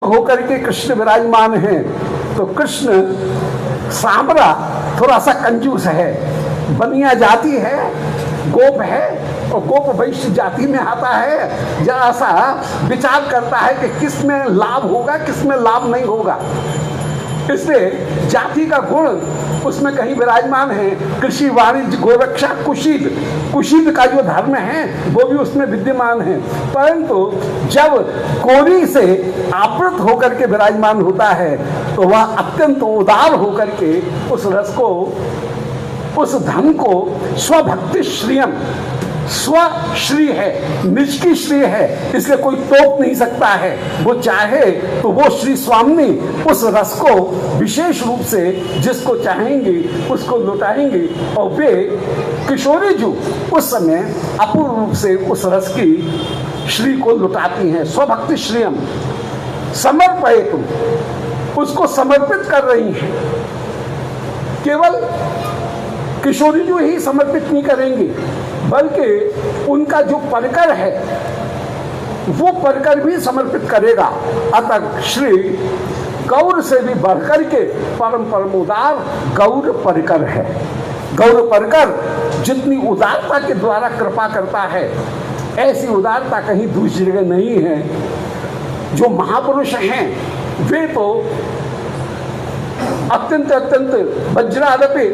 होकर के कृष्ण विराजमान हैं। तो कृष्ण सांबरा थोड़ा सा कंजूस है, बनिया जाति है, गोप है और गोप वैश्य जाति में आता है। जरा सा विचार करता है कि किस में लाभ होगा, किस में लाभ नहीं होगा। इसलिए जाति का गुण उसमें कहीं विराजमान है। कृषि, वाणिज्य, गोरक्षा, कुशीद, कुशीद का जो धर्म है वो भी उसमें विद्यमान है। परंतु जब कोरी से आवृत होकर के विराजमान होता है तो वह अत्यंत उदार होकर के उस रस को, उस धन को स्वभक्ति श्रियम, स्वश्री है, निज की श्री है, इसलिए कोई टोक नहीं सकता है। वो चाहे तो वो श्री स्वामी उस रस को विशेष रूप से जिसको चाहेंगे उसको लुटाएंगे। और वे किशोरी जो उस समय अपूर्व रूप से उस रस की श्री को लुटाती हैं। स्वभक्ति श्रियम समर्पयतु, उसको समर्पित कर रही हैं। केवल किशोरी जो ही समर्पित नहीं करेंगे बल्कि उनका जो परिकर है वो परिकर भी समर्पित करेगा। अतः श्री गौर से भी बढ़कर के परम परम उदार गौर परिकर है। गौर परिकर जितनी उदारता के द्वारा कृपा करता है ऐसी उदारता कहीं दूसरी जगह नहीं है। जो महापुरुष हैं वे तो अत्यंत अत्यंत वज्रादपि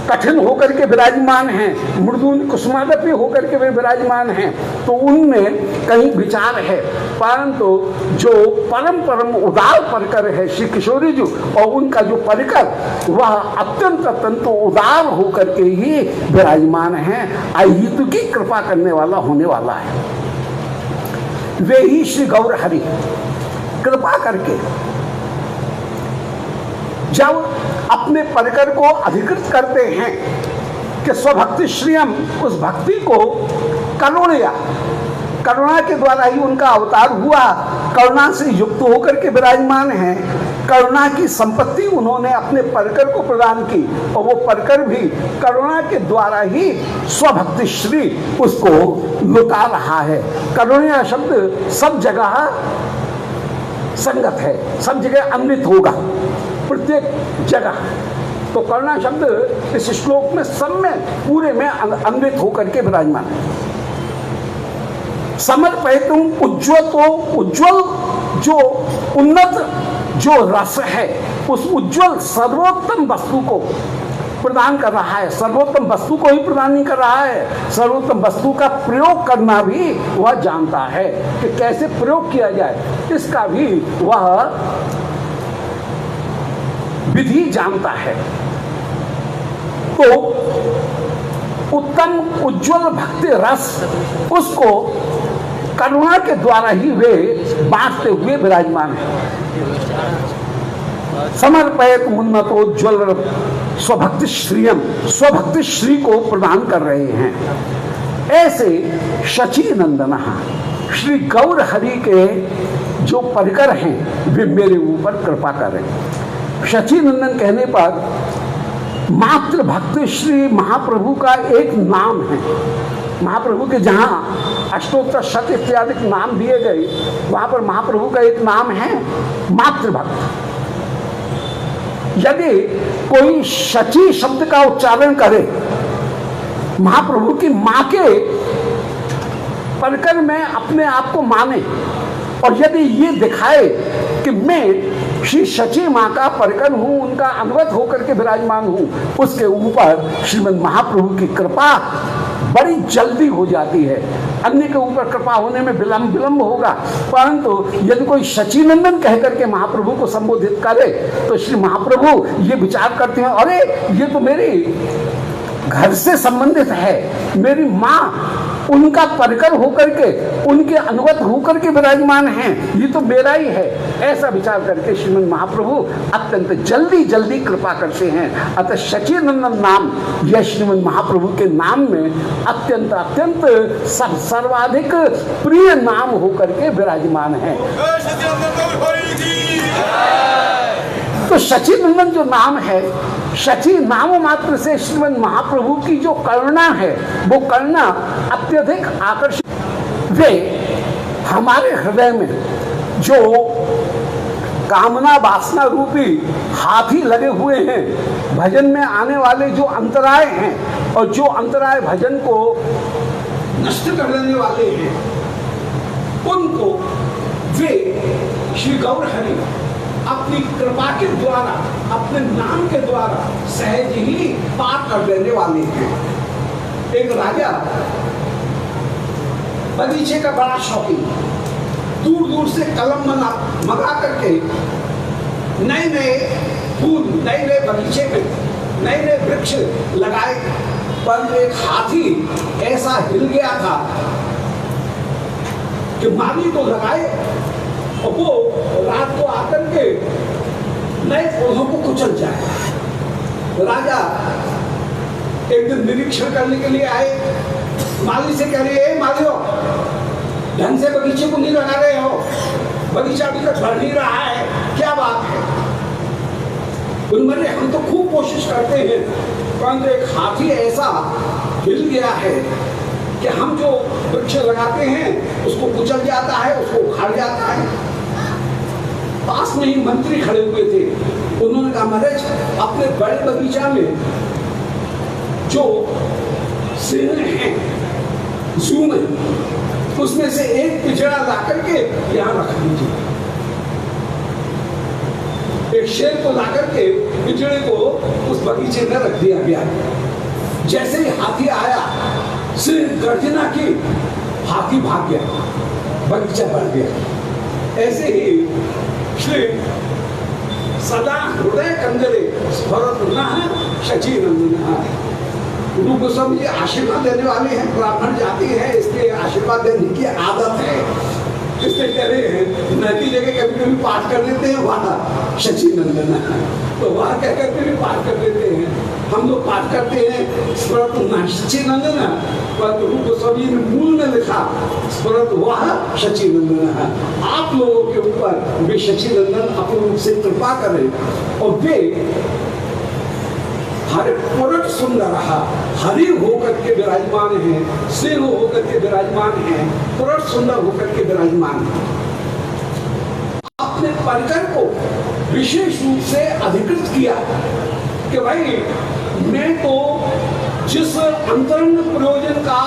कठिन होकर के विराजमान हैं, मृदुन कुसुमादपि होकर के वे विराजमान हैं, तो उनमें कहीं विचार है। परंतु जो परम परम उदार परिकर है श्री किशोरी जी, और उनका जो परिकर वह अत्यंत अत्यंत उदार होकर के ही विराजमान है, अहितु की कृपा करने वाला होने वाला है। वे ही श्री गौर हरि कृपा करके जब अपने परिकर को अधिकृत करते हैं कि स्वभक्ति श्रियम, उस भक्ति को करुणया, करुणा के द्वारा ही उनका अवतार हुआ, करुणा से युक्त होकर के विराजमान हैं। करुणा की संपत्ति उन्होंने अपने परिकर को प्रदान की और वो परिकर भी करुणा के द्वारा ही स्वभक्ति श्री उसको लुटा रहा है। करुणा शब्द सब जगह संगत है, सब जगह अन्वित होगा, प्रत्येक जगह। तो करुणा शब्द इस श्लोक में सब में पूरे में अन्वित होकर के विराजमान है। समर्पयतुम उज्ज्वल, तो उज्ज्वल जो उन्नत जो रस है उस उज्ज्वल सर्वोत्तम वस्तु को प्रदान कर रहा है। सर्वोत्तम वस्तु को ही प्रदान नहीं कर रहा है, सर्वोत्तम वस्तु का प्रयोग करना भी वह जानता है कि कैसे प्रयोग किया जाए, इसका भी वह विधि जानता है। तो उत्तम उज्ज्वल भक्ति रस उसको करुणा के द्वारा ही वे बांटते हुए विराजमान है। समर्पयत उन्नतोज्ज्वल स्वभक्ति श्रियम, स्वभक्ति श्री को प्रदान कर रहे हैं। ऐसे शची नंदन श्री गौर हरि के जो परिकर हैं वे मेरे ऊपर कृपा करें। शची नंदन कहने पर मात्र भक्ति श्री महाप्रभु का एक नाम है। महाप्रभु के जहाँ अष्टोत्तर शत इत्यादि नाम दिए गए वहाँ पर महाप्रभु का एक नाम है मात्र भक्त। यदि कोई शची शब्द का उच्चारण करे महाप्रभु की माँ के परिकर में अपने आप को माने और यदि ये दिखाए कि मैं श्री शची माँ का परिकर हूँ, उनका अनुगत होकर के विराजमान हूँ, उसके ऊपर श्रीमद् महाप्रभु की कृपा बड़ी जल्दी हो जाती है। अन्य के ऊपर कृपा होने में विलंब होगा, परंतु यदि कोई शचीनंदन कह करके महाप्रभु को संबोधित करे तो श्री महाप्रभु ये विचार करते हैं, अरे ये तो मेरी घर से संबंधित है, मेरी माँ उनका परिकर होकर के, उनके अनुगत होकर के विराजमान हैं, ये तो मेरा ही है। ऐसा विचार करके श्रीमद् महाप्रभु अत्यंत जल्दी जल्दी कृपा करते हैं। अतः शचीनंदन नाम यह श्रीमद् महाप्रभु के नाम में अत्यंत अत्यंत सर्वाधिक प्रिय नाम होकर के विराजमान है। तो शचीनंदन जो नाम है, शची नाम मात्र से श्रीमद् महाप्रभु की जो करुणा है वो करुणा अत्यधिक आकर्षित। वे हमारे हृदय में जो कामना वासना रूपी हाथी लगे हुए हैं। भजन में आने वाले जो अंतराय हैं और जो अंतराय भजन को नष्ट कर देने वाले हैं, उनको वे श्री गौर हरि अपनी कृपा के द्वारा, अपने नाम के द्वारा सहज ही पार कर देने वाले हैं। एक राजा बगीचे का बड़ा शौकीन, दूर दूर से कलम मंगा करके नए नए फूल, नए नए बगीचे में नए नए वृक्ष लगाए, पर एक हाथी ऐसा हिल गया था कि माली तो लगाए और वो रात को आकर के नए पौधों को कुचल जाए। राजा एक दिन निरीक्षण करने के लिए आए, माली से कह रहे, मालियो ढंग से बगीचे को नहीं लगा रहे हो, बगीचा अभी तक बढ़ नहीं रहा है, क्या बात है? उन्होंने, हम तो खूब कोशिश करते हैं, परंतु एक हाथी ऐसा हिल गया है कि हम जो वृक्ष लगाते हैं उसको कुचल जाता है, उसको उखाड़ जाता है। पास में ही मंत्री खड़े हुए थे, उन्होंने कहा, महाराज अपने बड़े बगीचा में जो सिंह हैं, जू में, उसमें से एक पिंजरा ला करके यहाँ रख दीजिए। एक शेर को ला करके पिंजरे को उस बगीचे में रख दिया गया। जैसे ही हाथी आया, सिंह गर्जना की, हाथी भाग गया, बगीचा बढ़ गया। ऐसे ही श्री सदा हृदय कंदरे स्फुरत नः शची नंदनः। गुरु गोस्वामी जी आशीर्वाद देने वाले हैं, ब्राह्मण जाति है, इसलिए आशीर्वाद देने की आदत है। इसलिए कह रहे हैं नदी जगह कभी कभी पाठ कर देते हैं, वहाँ शची नंदन, तो वहाँ कह करके भी पाठ कर देते हैं। हम लोग पाठ करते हैं स्फुरत नः शची नंदन, पर गुरु गोस्वामी ने मूल में लिखा स्फुरत वह शची नंदन। आप लोगों के ऊपर वे शची नंदन अपने रूप से कृपा करें और वे हर पुरुष सुंदर रहा, हरि होकर के विराजमान है, सिंह होकर के विराजमान है, पुरुष सुंदर होकर के विराजमान है। अपने परिकर को विशेष रूप से अधिकृत किया कि भाई मैं तो जिस अंतरंग प्रयोजन का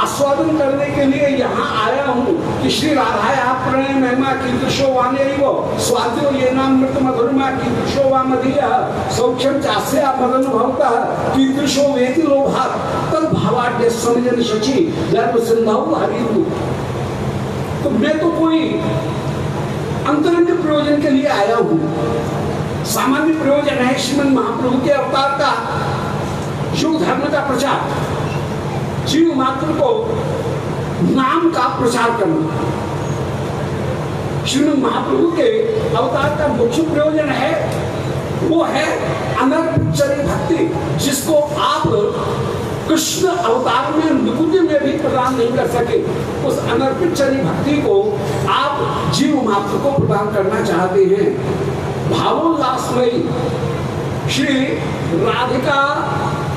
आस्वादन करने के लिए यहाँ आया हूँ कि श्री राधा प्रणय महिमा कीदृशो वाने स्वाद्यो ये नाम मृत मधुरमा कीदृशो वा मदीय सौख्यम चास्या मदन भवता कीदृशो वेति लोभा तद भावाढ्य समजन शची गर्भ सिंधु हरिदु। तो मैं तो कोई अंतरंग प्रयोजन के लिए आया हूँ। सामान्य प्रयोजन है श्रीमद महाप्रभु के अवतार का शिव धर्म का प्रचार, जीव मात्र को नाम का प्रचार करना। श्रीमद महाप्रभु के अवतार का मुख्य प्रयोजन है, वो है अनर्पितचरी भक्ति, जिसको आप कृष्ण अवतार में निकुंज में भी प्रदान नहीं कर सके। उस अनर्पितचरी भक्ति को आप जीव मात्र को प्रदान करना चाहते हैं। भावोल्लासमयी श्री राधिका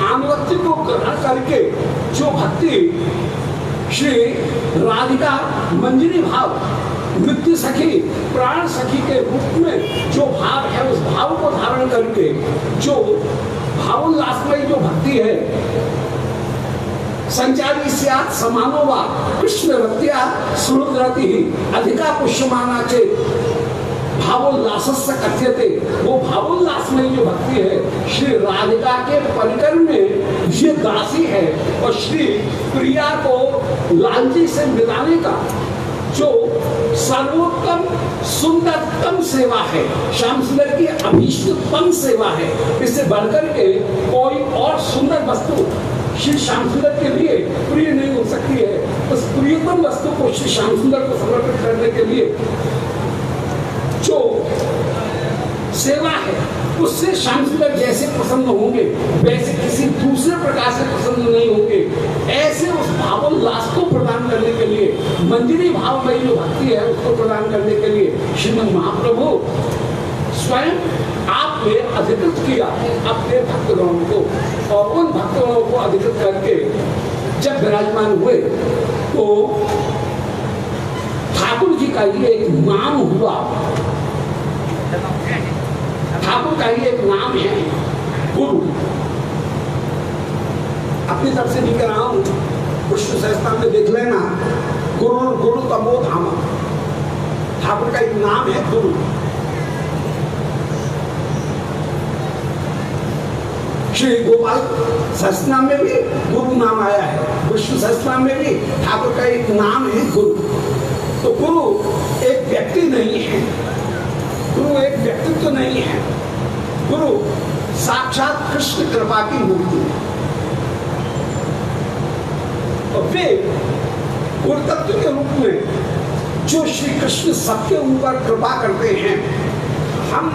आनुगत्य को ग्रहण करके जो भक्ति श्री राधिका मंजरी भाव, नृत्य सखी, प्राण सखी के रूप में जो भाव है, उस भाव को धारण करके जो भावोल्लासमयी जो भक्ति है, संचारी स्यात् समानो वा कृष्ण भक्त्या सुहृद्रति अधिका पुष्यमाना चेत भावोल्लासस्य कथ्यते। वो भावोल्लास में जो भक्ति है श्री राधिका के परिकर में ये दासी है और श्री प्रिया को लालजी से मिलाने का जो सर्वोत्तम सुंदरतम सेवा है, श्याम सुंदर की अभीष्टतम सेवा है। इससे बढ़कर के कोई और सुंदर वस्तु श्री श्याम सुंदर के लिए प्रिय नहीं हो सकती है। उस प्रियतम वस्तु को श्री श्याम सुंदर को समर्पित करने के लिए जो सेवा है, उससे श्याम सुंदर जैसे प्रसन्न होंगे वैसे किसी दूसरे प्रकार से प्रसन्न नहीं होंगे। ऐसे उस भावोल्लास को प्रदान करने के लिए, मंजरी भाव में जो भक्ति है उसको प्रदान करने के लिए श्रीमद महाप्रभु स्वयं आपने अधिकृत किया अपने भक्तगणों को, और उन भक्तगणों को अधिकृत करके जब विराजमान हुए तो ठाकुर जी का ये एक नाम हुआ ठाकुर का ही एक नाम है गुरु। अपनी तरफ से नहीं कर रहा हूं, विष्णु सहस्त्रनाम में देख लेना, गुरु गुरु तमो धाम, ठाकुर का एक नाम है गुरु। श्री गोपाल सहस्त्रनाम में भी गुरु नाम आया है, विष्णु सहस्त्रनाम में भी ठाकुर का एक नाम है गुरु। तो गुरु एक व्यक्ति नहीं है, गुरु एक व्यक्तित्व नहीं है, गुरु साक्षात कृष्ण कृपा की मूर्ति है। और वे गुरुतत्व के रूप में जो श्री कृष्ण सबके ऊपर कृपा करते हैं, हम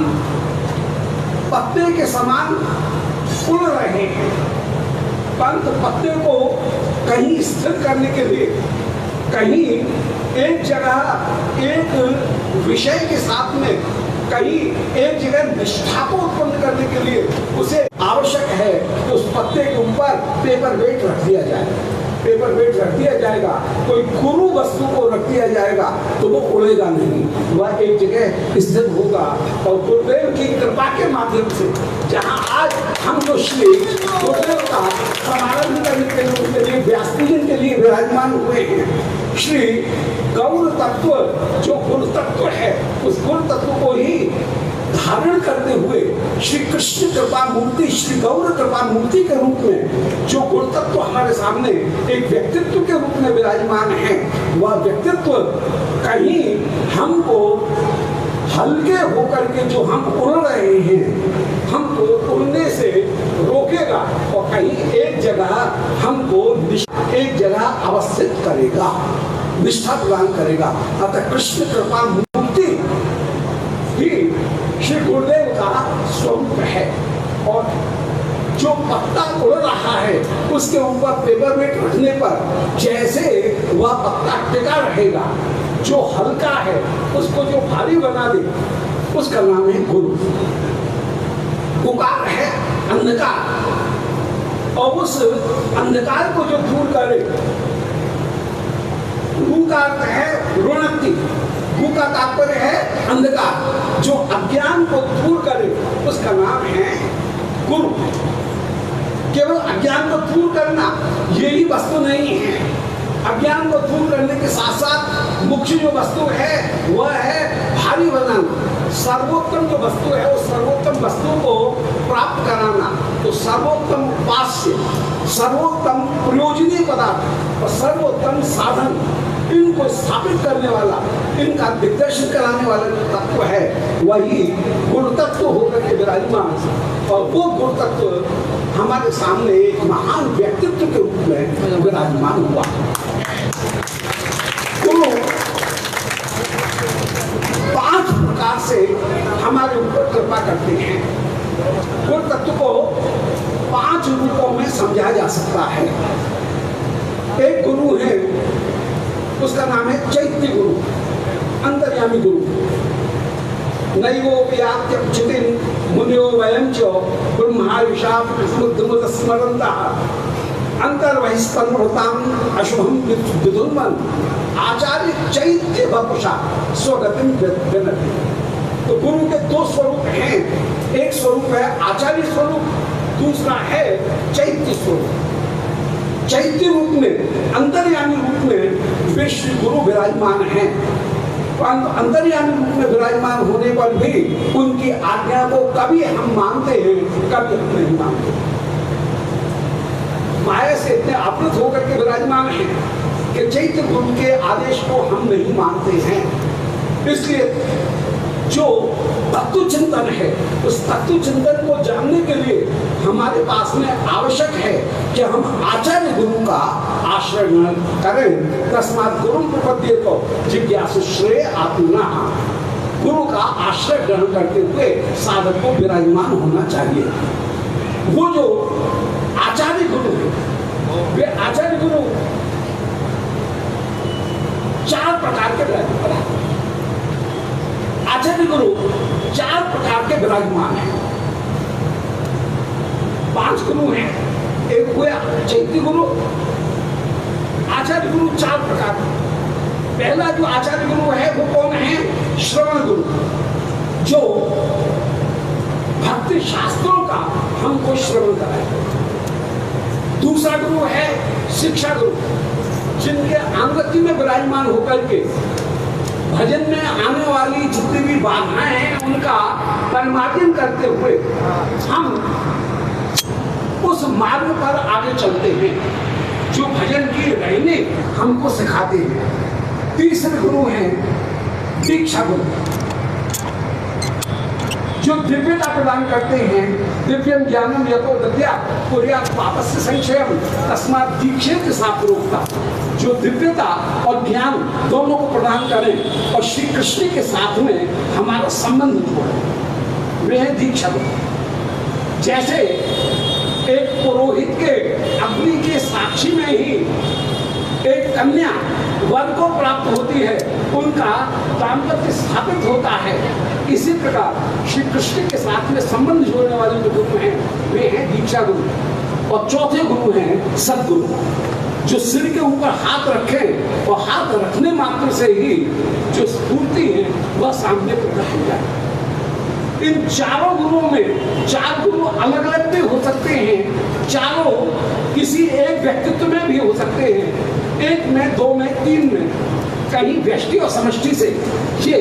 पत्ते के समान उड़ रहे हैं, परंतु पत्ते को कहीं स्थिर करने के लिए, कहीं एक जगह एक विषय के साथ में, कहीं एक जगह निष्ठा को उत्पन्न करने के लिए उसे आवश्यक है कि उस पत्ते के ऊपर पेपर वेट रख दिया जाए, पेपर वेट रख दिया जाएगा। कोई गुरु वस्तु को रख दिया जाएगा तो वो उड़ेगा नहीं, वह एक जगह स्थिर होगा। और गुरुदेव की कृपा के माध्यम से जहां आज हम जो श्री गुरुदेव का समारंभ करने के लिए व्यास पूजन के लिए विराजमान हुए हैं, श्री गौर तत्व जो गुरु तत्व है, उस गुरु तत्व को ही धारण करते हुए श्री कृष्ण कृपा मूर्ति, श्री गौर कृपा मूर्ति के रूप में जो गुरु तत्व हमारे सामने एक व्यक्तित्व के रूप में विराजमान है, वह व्यक्तित्व कहीं हमको हल्के होकर के जो हम उड़ रहे हैं, हमको उड़ने से रोकेगा और कहीं एक जगह हमको एक जगह अवस्थित करेगा, निष्ठा प्रदान करेगा। अतः कृष्ण कृपा मूर्ति ही श्री गुरुदेव का स्वरूप है। और जो पत्ता उड़ रहा है उसके ऊपर पेपर वेट रखने पर जैसे वह पत्ता टिका रहेगा, जो हल्का है उसको जो भारी बना दे, उसका नाम है गुरु। उकार है अंधकार, और उस अंधकार को जो दूर करे, रू का अर्थ है ऋणक्ति, रू का तात्पर्य है अंधकार, जो अज्ञान को दूर करे उसका नाम है गुरु। केवल अज्ञान को दूर करना यही वस्तु नहीं है, अज्ञान को दूर करने के साथ साथ मुख्य जो वस्तु है वह है भारी बनाना। सर्वोत्तम जो वस्तु है उस सर्वोत्तम वस्तु को प्राप्त कराना। तो सर्वोत्तम उपास्य, सर्वोत्तम प्रयोजनीय पदार्थ और सर्वोत्तम साधन, इनको स्थापित करने वाला, इनका दिग्दर्शन कराने वाला जो तत्व है वही गुरु तत्व होकर के विराजमान। और वो गुरु तत्व हमारे सामने एक महान व्यक्तित्व के रूप में विराजमान हुआ। गुरु 5 प्रकार से हमारे ऊपर कृपा करते हैं। गुरु तत्व को 5 रूपों में समझा जा सकता है। एक गुरु है, उसका नाम है चैत्य गुरु, अंतर्यामी गुरु। नैवो व्याप्त्यचितिं मुनियो वयं च ब्रह्मायुषा समुद्रमुत स्मरन्तः अंतर्बहिस्पन्नतां अशुभं विदुर्मन् आचार्य चैत्य वपुषा स्वगतिं विनति। तो गुरु के 2 स्वरूप हैं, एक स्वरूप है आचार्य स्वरूप, दूसरा है चैत्य स्वरूप। चैत्य रूप में, अंतर्यामी रूप में वे श्री गुरु विराजमान हैं, परंतु अंतर्यामी रूप में विराजमान होने पर भी उनकी आज्ञा को कभी हम मानते हैं, कभी हम नहीं मानते। माया से इतने आवृत होकर के विराजमान हैं कि चैत्य गुरु के आदेश को हम नहीं मानते हैं। इसलिए जो तत्व चिंतन है, उस तत्व चिंतन को जानने के लिए हमारे पास में आवश्यक है कि हम आचार्य गुरु का आश्रय ग्रहण करें। तस्मात् गुरु प्रपद्येतो जिज्ञासु श्रेय आत्मनः। गुरु का आश्रय ग्रहण करते हुए साधक को विराजमान होना चाहिए। वो जो आचार्य गुरु है, वे आचार्य गुरु 4 प्रकार के विराजमान हैं। आचार्य गुरु 4 प्रकार के विराजमान हैं। 5 गुरु हैं, एक हुआ चैत्य गुरु। आचार्य गुरु 4 प्रकार। पहला जो आचार्य गुरु है वो कौन है? श्रवण गुरु, जो दूसरा गुरु है शिक्षा गुरु, जिनके अंगति में विराजमान होकर के भजन में आने वाली जितनी भी बाधाएं हैं उनका परिमार्जन करते हुए हम उस मार्ग पर आगे चलते हैं जो भजन की रहने हमको सिखाते हैं। तीसरे गुरु हैं दीक्षा गुरु, जो दिव्यता प्रदान करते हैं। दिव्यम ज्ञानम यतो दद्या कुर्यात् पापस्य संक्षयम तस्मात् दीक्षेत सा प्रोक्ता, जो दिव्यता और ज्ञान दोनों को प्रदान करें और श्री कृष्ण के साथ में हमारा संबंध जोड़े, वे है दीक्षा गुरु। जैसे एक पुरोहित के अग्नि के साक्षी में ही एक कन्या वर को प्राप्त होती है, उनका दाम्पत्य स्थापित होता है, इसी प्रकार श्री कृष्ण के साथ में संबंध जोड़ने वाले जो गुरु हैं वे हैं दीक्षा गुरु। और चौथे गुरु हैं सद्गुरु, जो सिर के ऊपर हाथ रखें और हाथ रखने मात्र से ही जो स्फूर्ति है वह सामने प्रकट हो जाए। इन चारों गुरुओं में चार गुरु अलग अलग भी हो सकते हैं, चारों किसी एक व्यक्तित्व में भी हो सकते हैं, एक में, दो में, तीन में, कहीं व्यष्टि और समष्टि से ये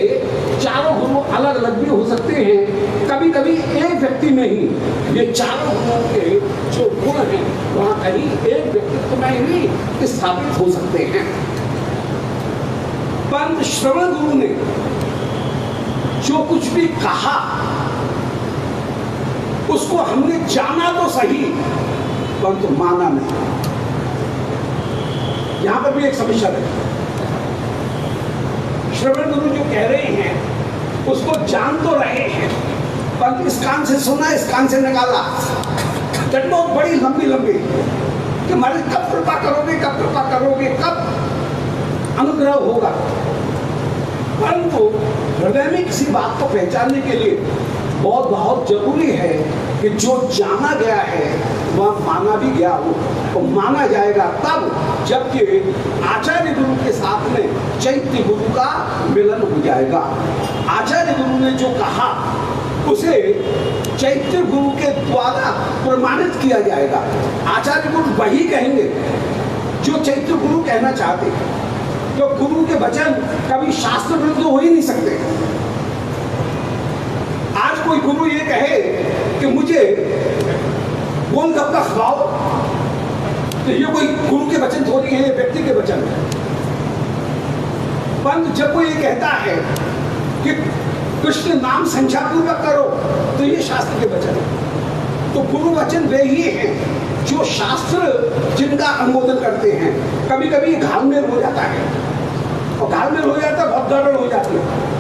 चारों गुरु अलग अलग भी हो सकते हैं। कभी कभी एक व्यक्ति में ही ये चारों गुरुओं के जो गुण हैं वहाँ कहीं एक व्यक्तित्व में ही स्थापित हो सकते हैं। परंतु श्रवण गुरु ने जो कुछ भी कहा उसको हमने जाना तो सही परंतु माना नहीं। यहां पर भी एक समस्या है। श्रवण गुरु जो कह रहे हैं उसको जान तो रहे हैं परंतु इस कान से सुना, इस कान से निकाला, डंडों बड़ी लंबी लंबी कि हमारे कब कृपा करोगे, कब कृपा करोगे, कब अनुग्रह होगा। परंतु हृदय में किसी बात को पहचानने के लिए बहुत बहुत जरूरी है कि जो जाना गया है वह माना भी गया हो, और माना जाएगा तब जबकि आचार्य गुरु के साथ में चैत्य गुरु का मिलन हो जाएगा। आचार्य गुरु ने जो कहा उसे चैत्य गुरु के द्वारा प्रमाणित किया जाएगा। आचार्य गुरु वही कहेंगे जो चैत्य गुरु कहना चाहते हैं, तो गुरु के वचन कभी शास्त्र विरुद्ध हो ही नहीं सकते। आज कोई गुरु ये कहे कि मुझे गोलगप्पा खिलाओ, तो ये कोई गुरु के वचन थोड़ी है, ये व्यक्ति के वचन है। परंतु जब कोई ये कहता है कि कृष्ण नाम संख्या पूर्वक करो, तो ये शास्त्र के वचन है। तो गुरु वचन वे ही हैं जो शास्त्र जिनका अनुमोदन करते हैं। कभी कभी घालमेल हो जाता है, और घालमेल हो जाता है, बहुत गड़बड़ हो जाती है।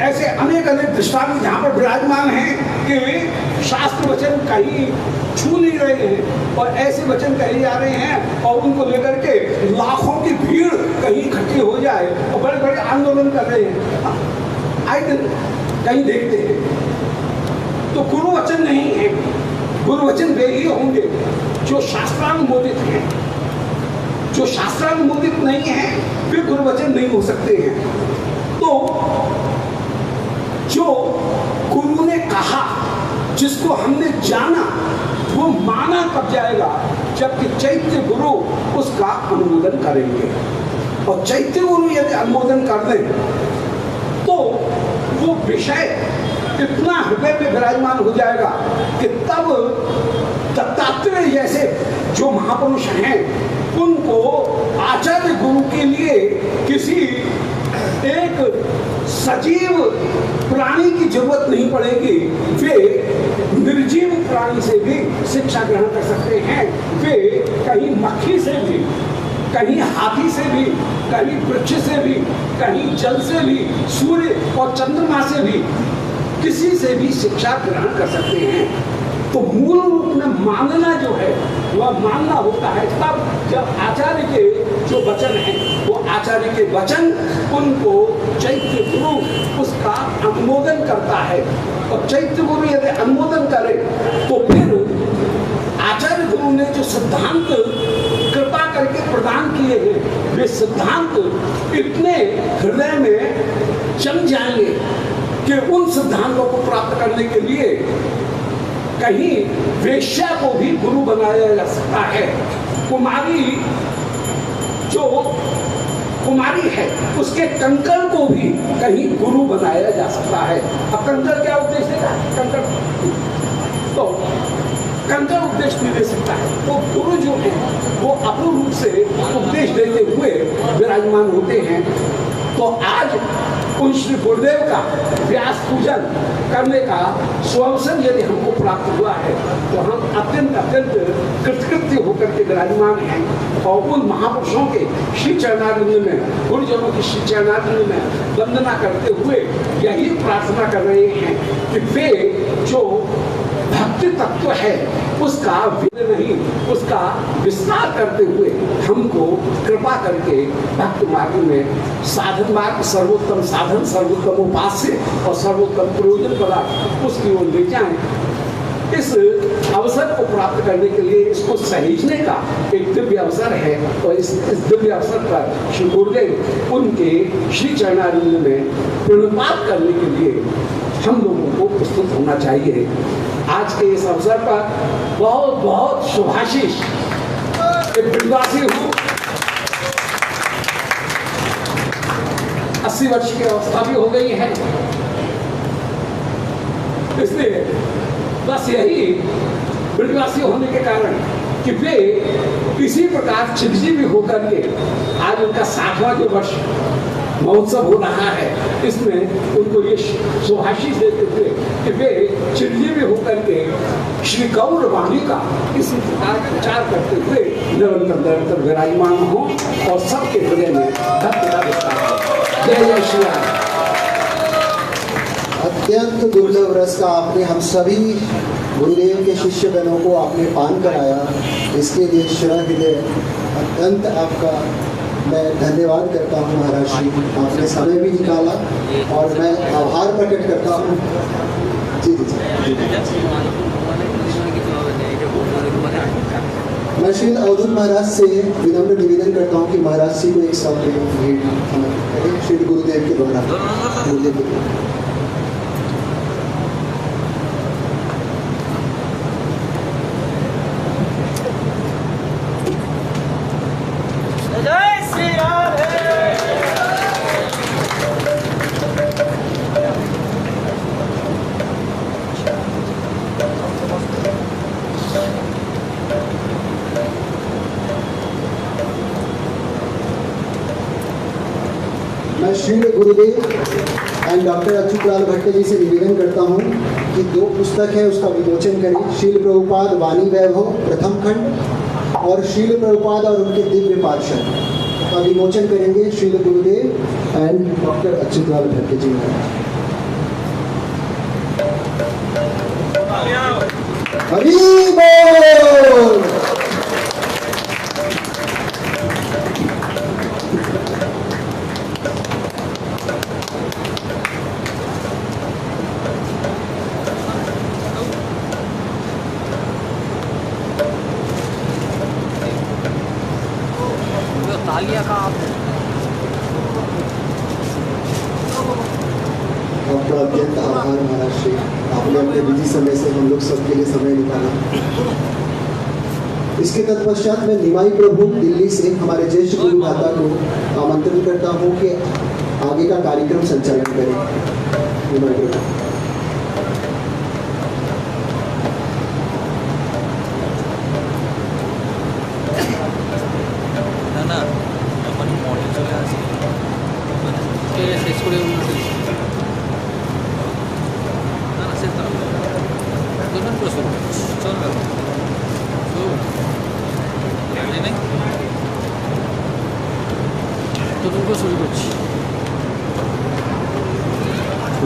ऐसे अनेक अनेक दृष्टांत यहाँ पर विराजमान हैं कि शास्त्र वचन कहीं छू नहीं रहे हैं और ऐसे वचन कहे जा रहे हैं और उनको लेकर के लाखों की भीड़ कहीं इकट्ठी हो जाए और बड़े बड़े आंदोलन कर रहे हैं। आए दिन कहीं देखते हैं। तो गुरु वचन नहीं है, गुरु वचन वे ही होंगे जो शास्त्रानुमोदित हैं। जो शास्त्रानुमोदित नहीं है वे गुरु वचन नहीं हो सकते हैं। तो जो गुरु ने कहा, जिसको हमने जाना, वो माना कब जाएगा जबकि चैत्य गुरु उसका अनुमोदन करेंगे। और चैत्य गुरु यदि अनुमोदन कर दें तो वो विषय इतना हृदय में विराजमान हो जाएगा कि तब दत्तात्रेय जैसे जो महापुरुष हैं उनको आचार्य गुरु के लिए किसी एक सजीव प्राणी की जरूरत नहीं पड़ेगी। वे निर्जीव प्राणी से भी शिक्षा ग्रहण कर सकते हैं। वे कहीं मक्खी से भी, कहीं हाथी से भी, कहीं वृक्ष से भी, कहीं जल से भी, सूर्य और चंद्रमा से भी, किसी से भी शिक्षा ग्रहण कर सकते हैं। तो मूल रूप में मानना जो है वह मानना होता है तब जब आचार्य के जो वचन हैं वो आचार्य के वचन उनको चैत्य गुरु उसका अनुमोदन करता है। और चैत्य गुरु यदि अनुमोदन करे तो फिर आचार्य गुरु ने जो सिद्धांत कृपा करके प्रदान किए हैं वे सिद्धांत इतने हृदय में जम जाएंगे कि उन सिद्धांतों को प्राप्त करने के लिए कहीं वेश्या को भी गुरु बनाया जा सकता है। कुमारी जो कुमारी है उसके कंकड़ को भी कहीं गुरु बनाया जा सकता है। अब कंकड़ क्या उपदेश देगा? कंकड़ तो कंकड़ उपदेश नहीं दे सकता है। तो गुरु जो है वो अपने रूप से उपदेश देते हुए विराजमान होते हैं। तो आज उन श्री गुरुदेव का व्यास पूजन करने का सुअवसर यदि हमको प्राप्त हुआ है तो हम अत्यंत अत्यंत कृतकृत्य होकर के विराजमान हैं और उन महापुरुषों के श्री चरणारविंद में, गुरुजनों की श्री चरणारविंद में वंदना करते हुए यही प्रार्थना कर रहे हैं कि वे जो भक्ति तत्व है उसका विनय नहीं, उसका विस्तार करते हुए हमको कृपा करके भक्ति मार्ग में साधन मार्ग, सर्वोत्तम साधन, सर्वोत्तम उपास्य और सर्वोत्तम प्रयोजन पदार्थ उसकी ओर ले जाएं। इस अवसर को प्राप्त करने के लिए, इसको सहेजने का एक दिव्य अवसर है और इस दिव्य अवसर पर श्री गुरुदेव उनके श्री चरणारविंद में प्रणपात करने के लिए हम लोगों को प्रस्तुत होना चाहिए। आज के इस अवसर पर बहुत बहुत शुभाशीष। एक ब्रजवासी हूँ, 80 वर्ष की अवस्था भी हो गई है, इसलिए बस यही ब्रजवासी होने के कारण कि वे किसी प्रकार चिरंजीवी होकर के आज उनका 60वां जो वर्ष महोत्सव हो रहा है, इसमें उनको ये शुभाशीष देते हुए कि वे चिरंजीवी होकर के श्री गौर वाणी का इसी प्रकार का विचार करते हुए निरंतर विराजमान हो और सबके हृदय में भक्ति का विस्तार हो। जय जय श्री राम। अत्यंत दुर्लभ रस का आपने हम सभी गुरुदेव के शिष्यगणों को आपने पान कराया, इसके लिए शिरा हृदय अत्यंत आपका मैं धन्यवाद करता हूँ महाराज श्री। आपने समय भी निकाला और मैं आभार प्रकट करता हूँ। जी जी जी। मैं श्री अवधूत महाराज से विनम्र निवेदन करता हूँ कि महाराज जी को एक शब्द भेंट श्री गुरुदेव के द्वारा। गुरुदेव के द्वारा मैं श्री गुरुदेव एंड डॉक्टर अच्युतलाल भट्ट जी से निवेदन करता हूं कि 2 पुस्तक है उसका विमोचन करें। शील प्रभुपाद वाणी वैभव प्रथम खंड और शील प्रभुपाद और उनके दिव्य पार्षद का विमोचन करेंगे श्री गुरुदेव एंड डॉक्टर अच्युतलाल भट्ट जी महाराज। हरि बोल। आपका अत्यंत आभार महाराज श्री। आपने अपने बिजी समय से हम लोग सबके लिए समय निकाला। इसके तत्पश्चात मैं निमाई प्रभु दिल्ली से हमारे ज्येष्ठ गुरु माता को आमंत्रित करता हूँ कि आगे का कार्यक्रम संचालन करें। निमाई प्रभु।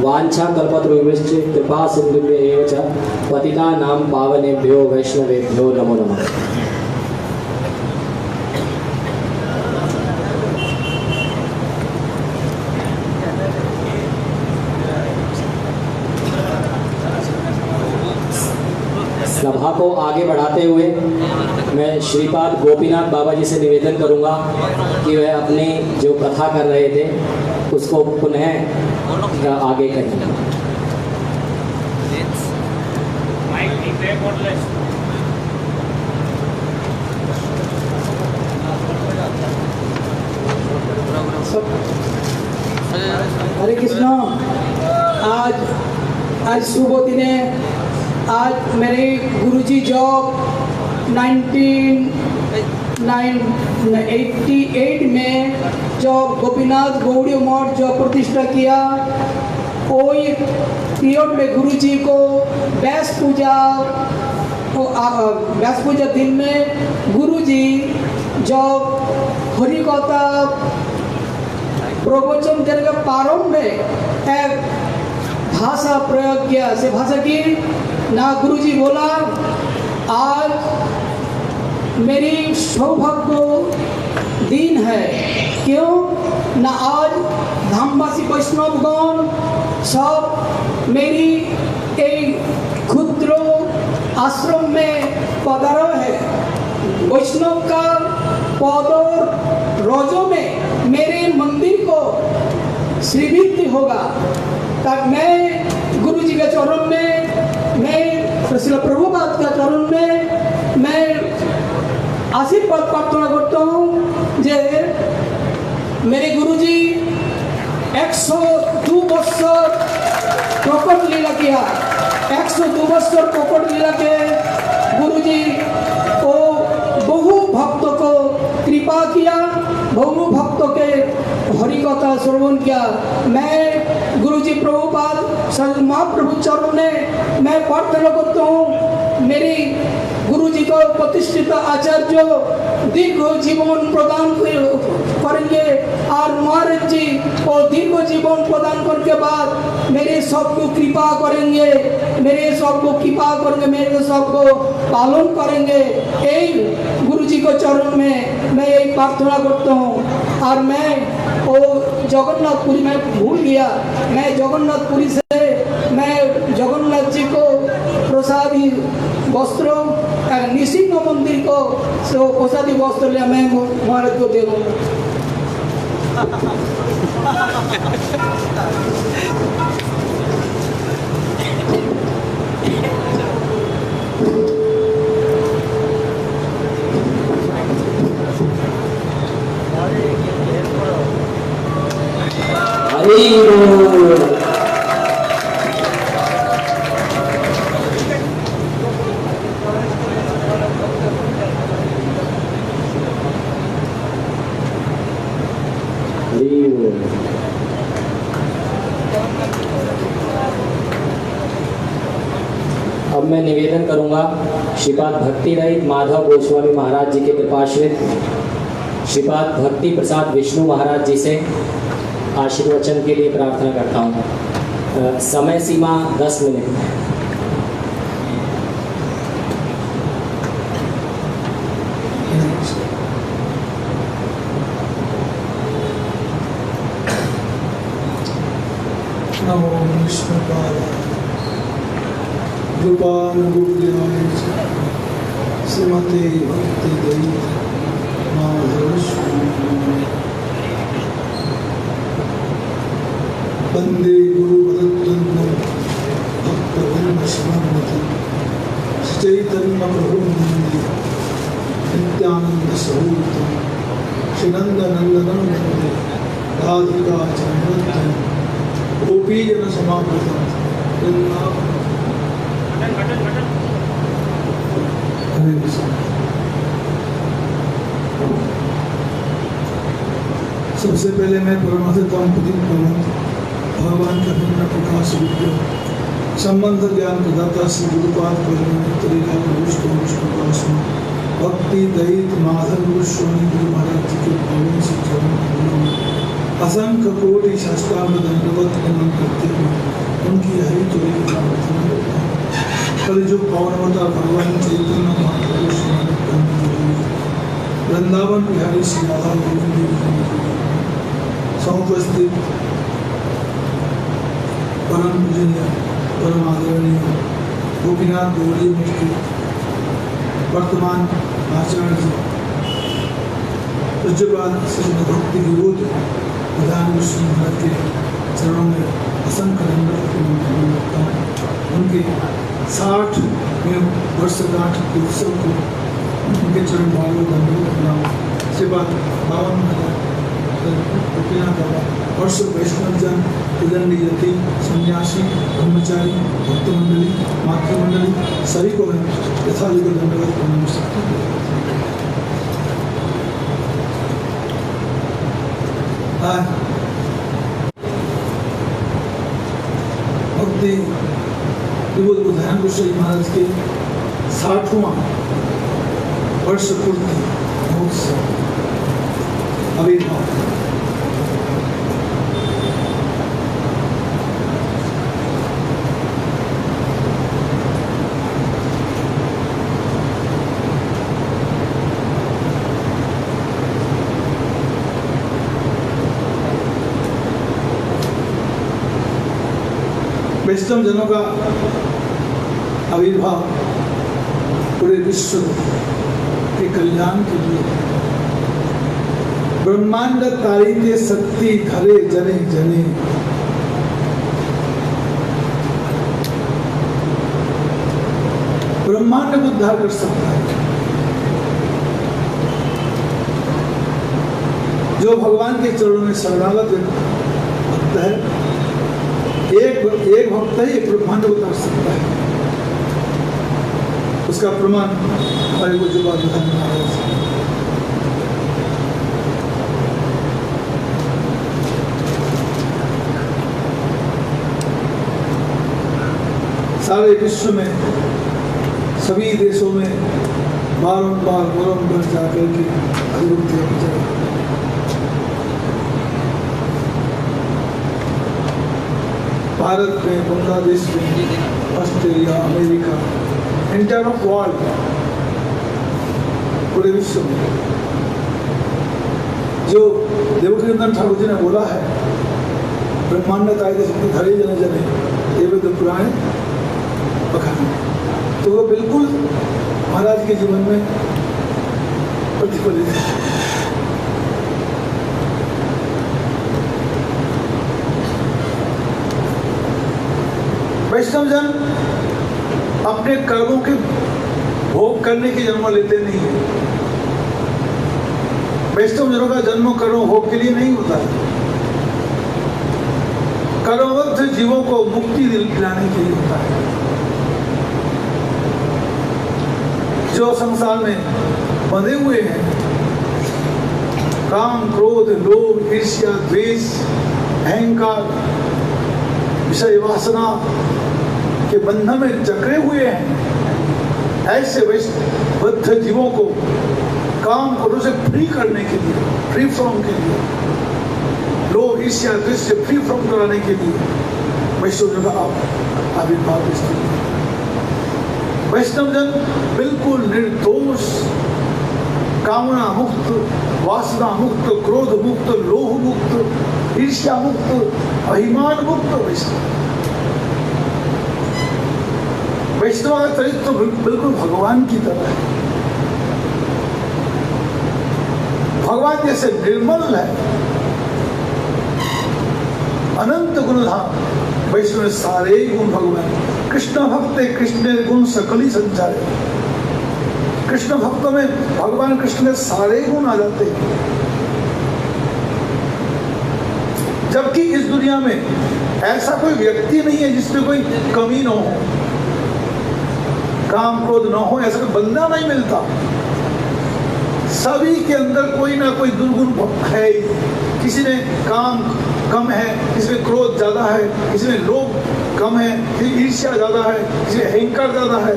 वांछा कल्पतरुभ्यश्च कृपा सिन्धुभ्य एव च पतितानां पावनेभ्यो वैष्णवेभ्यो नमो नमः। सभा को आगे बढ़ाते हुए मैं श्रीपाद गोपीनाथ बाबा जी से निवेदन करूंगा कि वह अपनी जो कथा कर रहे थे उसको पुनः आगे करें। हरे कृष्णा। आज सुबह दिने आज मेरे गुरुजी जब 1988 में जब गोपीनाथ गौड़ी मठ जो प्रतिष्ठा किया, कोई पीरियड में गुरुजी को व्यास पूजा दिन में गुरुजी जब हरि कथा प्रवचन करके प्रारंभ में एक भाषा प्रयोग किया। से भाषा की ना गुरुजी बोला, आज मेरी सौभाग्य दिन है। क्यों ना आज धामवासी वैष्णवगण सब मेरी एक क्षुद्र आश्रम में पधारा है। वैष्णव का पद और रोजों में मेरे मंदिर को श्रीवृद्धि होगा। तब मैं गुरुजी के चरण में, मैं श्रील प्रभुपाद के चरण में मैं आशीर्वाद प्रार्थना करता हूँ जे मेरे गुरुजी 102 बच्चर प्रकट लीला किया। 102 बच्चर प्रकट लीला के गुरुजी को बहु भक्त को कृपा किया, बहु भक्त के हरि कथा श्रवण किया। मैं गुरुजी प्रभुपाद महाप्रभु चरण में मैं प्रार्थना करता हूँ, मेरी गुरुजी को प्रतिष्ठित आचार्य दीर्घ जीवन प्रदान करेंगे और महाराज जी को दीर्घ जीवन प्रदान करने के बाद मेरे सबको कृपा करेंगे, मेरे सबको कृपा करेंगे, मेरे सबको पालन करेंगे। यही गुरुजी को चरण में मैं यही प्रार्थना करता हूँ। और मैं वो जगन्नाथपुरी में भूल गया, मैं जगन्नाथपुरी से मैं जगन्नाथ जी को प्रसादी वस्त्र निसिंह मंदिर को प्रसादी वस्त्र लिया मैं महाराज को दे दूँगा। अब मैं निवेदन करूंगा श्रीपाद भक्ति रहित माधव गोस्वामी महाराज जी के कृपाश्रित श्रीपाद भक्ति प्रसाद विष्णु महाराज जी से आशीर्वचन के लिए प्रार्थना करता हूँ। समय सीमा 10 मिनट। नमो विष्णुपाद गोपाल गुरुदेवाय श्रीमते भक्ति दई वंदे गुरु भगवद्वंदे भक्तवृंद स्मरति चैतन्य प्रभु नित्यानंद स्वरूप श्री नंदनंदन वंदे राधिका चंद्र गोपी जन समापृतम सबसे पहले मैं परमात्म भगवान का भिन्न प्रकाश विद्या संबंध ज्ञान प्रदाता श्री गुरुपाद प्रकाश में भक्ति दयित माधव गोस्वामी गुरु महाराज जी के पावन से चरण असंख्य कोटि शास्त्रांग दंडवत नमन करते हुए उनकी हरि तुरी की प्रार्थना करता हूँ। कल जो पावनवता भगवान चैतन्य महाप्रभु वृंदावन बिहारी श्री राधा गोविंद समुपस्थित परम पूजनीय परम आदरणीय गोपीनाथ गौड़ी मठ के वर्तमान आचार्य पूज्यपाद श्री भक्ति विभूत प्रधान विष्णु महाराज के चरणों में असंख्य दंडवत नमन करता हूँ। उनके 60 मैं वर्षगांठ के उत्सव को उनके चरण भागवत दंडवत प्रणाम से बात 52,000 वर्ष वैष्णवजन उदंडी यति सन्यासी ब्रह्मचारी भक्त मंडली मातृमंडली सभी को मैं यथायुग दंडवत प्रणाम सकता हूँ। भक्ति विभूत बुधायन गोस्वामी महाराज के 60वां वर्ष पूर्ति महोत्सव आविर्भाव वैष्णव जनों का आविर्भाव पूरे विश्व के कल्याण के लिए ब्रह्मांड तारीखे शक्ति धरे जने जने ब्रह्मांड को उद्धार कर सकता है। जो भगवान के चरणों में शरणागत भक्त है, एक भक्त ही ब्रह्मांड को उतार सकता है। उसका प्रमाण हमारे को जुबान बताने वाला है। सारे विश्व में सभी देशों में बारंबार जाकर के अभिवृद्धि की जाए। भारत में, बांग्लादेश में, Australia, America, inter of world, पूरे विश्व में जो देवकीनंदन ठाकुर जी ने बोला है, ब्रह्मांड तारीखे शक्ति धरे जने जने देवद पुराण बखाने, तो वो बिल्कुल महाराज के जीवन में प्रतिफलित है। वैष्णव जन अपने कर्मों के भोग करने की जन्म लेते नहीं है। वैष्णव जनों का जन्म कर्म भोग के लिए नहीं होता है, कर्मबद्ध जीवों को मुक्ति दिलाने के लिए होता है। जो संसार में बंधे हुए हैं, काम, क्रोध, लोभ, ईर्ष्या, द्वेष, अहंकार, विषय वासना के बंधन में जकड़े हुए हैं, ऐसे बद्ध जीवों को काम क्रोध से फ्री करने के लिए, फ्री फ्रॉम के लिए, लोभ, ईर्ष्या, द्वेष से फ्री फ्रॉम कराने के लिए वैष्णव जन का आविर्भाव स्थिति। वैष्णव जन बिल्कुल निर्दोष, कामना मुक्त, वासना मुक्त, क्रोध मुक्त, लोभ मुक्त, ईर्ष्या मुक्त, अभिमान मुक्त वैष्णव का चरित्र बिल्कुल भगवान की तरह है। भगवान जैसे निर्मल है, अनंत गुणधाम वैष्णव में सारे गुण भगवान। कृष्ण भक्त कृष्ण गुण सकली संचारे। कृष्ण भक्तों में भगवान कृष्ण के सारे गुण आ जाते हैं। जबकि इस दुनिया में ऐसा कोई व्यक्ति नहीं है जिसमें कोई कमी न हो, काम क्रोध न हो, ऐसा कोई बंदा नहीं मिलता। सभी के अंदर कोई ना कोई दुर्गुण है। किसी में काम कम है, किसी में क्रोध ज्यादा है, किसी में लोभ कम है, किसी में ईर्ष्या ज्यादा है, किसी में अहंकार ज्यादा है।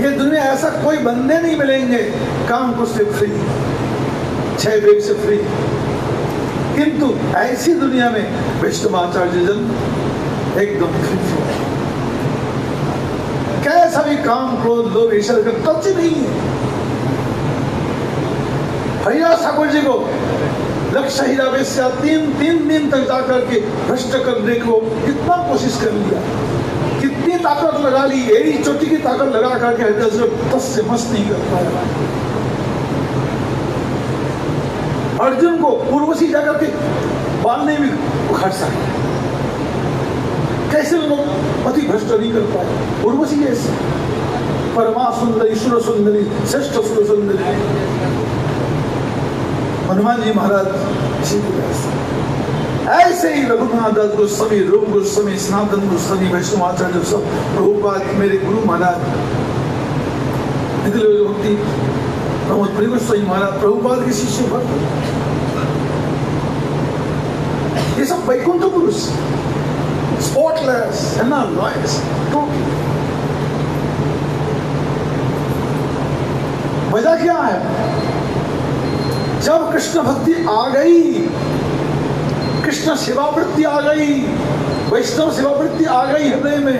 ये दुनिया ऐसा कोई बंदे नहीं मिलेंगे काम को से फ्री, 6 वेग से फ्री। किंतु ऐसी दुनिया में वैष्णवाचार्य जन एकदम फ्री। कैसा भी काम क्रोध लोभ ईर्ष्या का टच नहीं है। हरिदास ठाकुर जी को लक्ष्य हीरावेश्या 3 दिन तक जाकर के भ्रष्ट करने को कितना कोशिश कर लिया, कितनी ताकत लगा ली, एड़ी चोटी की ताकत लगा करके हरिदास जी तस से मस नहीं कर पाया। अर्जुन को उर्वशी जाकर के बाल नहीं भी उखाड़ सके। कैसे लोग पति भ्रष्ट नहीं कर पाए। उर्वशी ऐसी परमा सुंदरी, सुर सुंदरी, श्रेष्ठ सुर सुंदरी। हनुमान जी महाराज इसी तरह से। ऐसे ही रघुनाथ दास गोस्वामी, रूप गोस्वामी, सनातन गोस्वामी, वैष्णवाचार्य सब, प्रभुपाद, मेरे गुरु महाराज निखिल भक्ति प्रमोद प्रिय गोस्वामी महाराज, प्रभुपाद के शिष्य भक्त, ये सब वैकुंठ पुरुष, स्पॉटलेस, लॉयस। वजह क्या है? जब कृष्ण भक्ति आ गई, कृष्ण सेवा वृत्ति आ गई, वैष्णव सेवा वृत्ति आ गई हृदय में,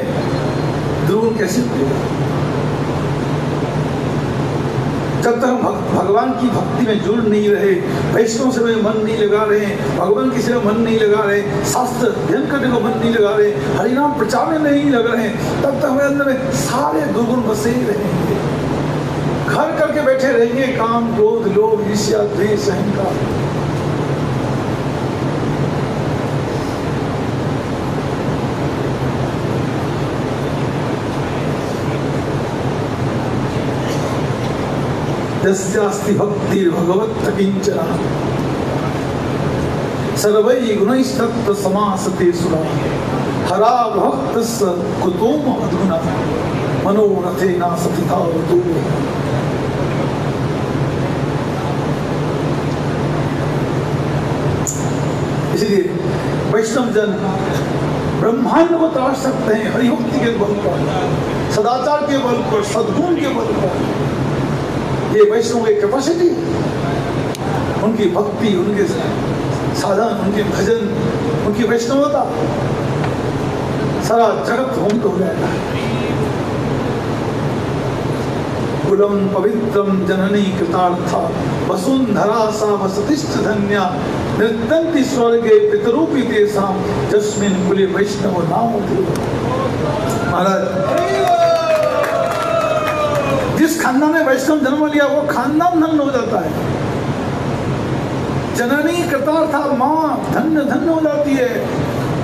ध्रुव कैसे मिलेगा? जब तक हम भगवान की भक्ति में जुड़ नहीं रहे, वैष्णव सेवा में मन नहीं लगा रहे, भगवान की सेवा में मन नहीं लगा रहे, शास्त्र अध्ययन करने को मन नहीं लगा रहे, हरिनाम प्रचार में नहीं लग रहे, तब तक हमारे अंदर में सारे दुर्गुण बसे ही रहेंगे। घर करके बैठे रहेंगे, काम, क्रोध, लोभ, ईर्ष्या, द्वेष, अहंकार। यस्यास्ति भक्तिर्भगवत् किंचन सर्वैः गुणैस्तत्र समासते सुरा हरा भक्तस्य कुतो मधुना मनोरथेन सतितावतु। इसलिए वैष्णव जन ब्रह्मांड को तराश सकते हैं हरिभक्ति के बल पर, सदाचार के बल पर, सद्गुण के बल पर। ये वैष्णव की कैपेसिटी, उनकी भक्ति, उनके साधन, उनके भजन, उनकी वैष्णवता, सारा जगत मुक्त हो जाएगा। कुलम पवित्रम जननी कृतार्था वसुंधरा सा वसतिष्ठ धन्या नृत्यन्ति स्वर्गे पितरूपी तेषां जस्मिन् कुले वैष्णव नाम। महाराज, जिस खानदान में वैष्णव जन्म लिया वो खानदान धन्य हो जाता है। जननी कृतार्था, माँ धन्य धन्य हो जाती है।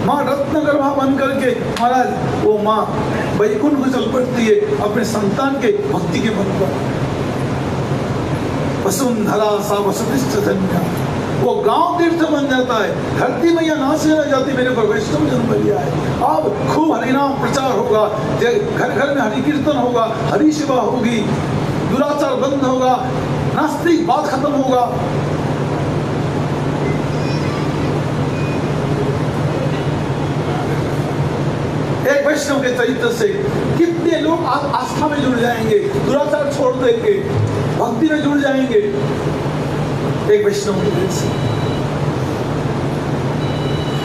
माँ रत्न गर्भा बन करके महाराज वो माँ वैकुंठ को चल पड़ती है अपने संतान के भक्ति के बल पर। वसुंधरा सा वसतिष्ठ धन्या, वो गांव तीर्थ बन जाता है। धरती में यह नाचने लग जाती, मेरे पर वैष्णव जन्म लिया है। अब खूब हरिनाम प्रचार होगा, घर घर में हरि कीर्तन होगा, हरि सेवा होगी, दुराचार बंद होगा, नास्तिक बात खत्म होगा। एक वैष्णव के चरित्र से कितने लोग आस्था में जुड़ जाएंगे, दुराचार छोड़ देंगे, भक्ति में जुड़ जाएंगे। एक वैष्णव के से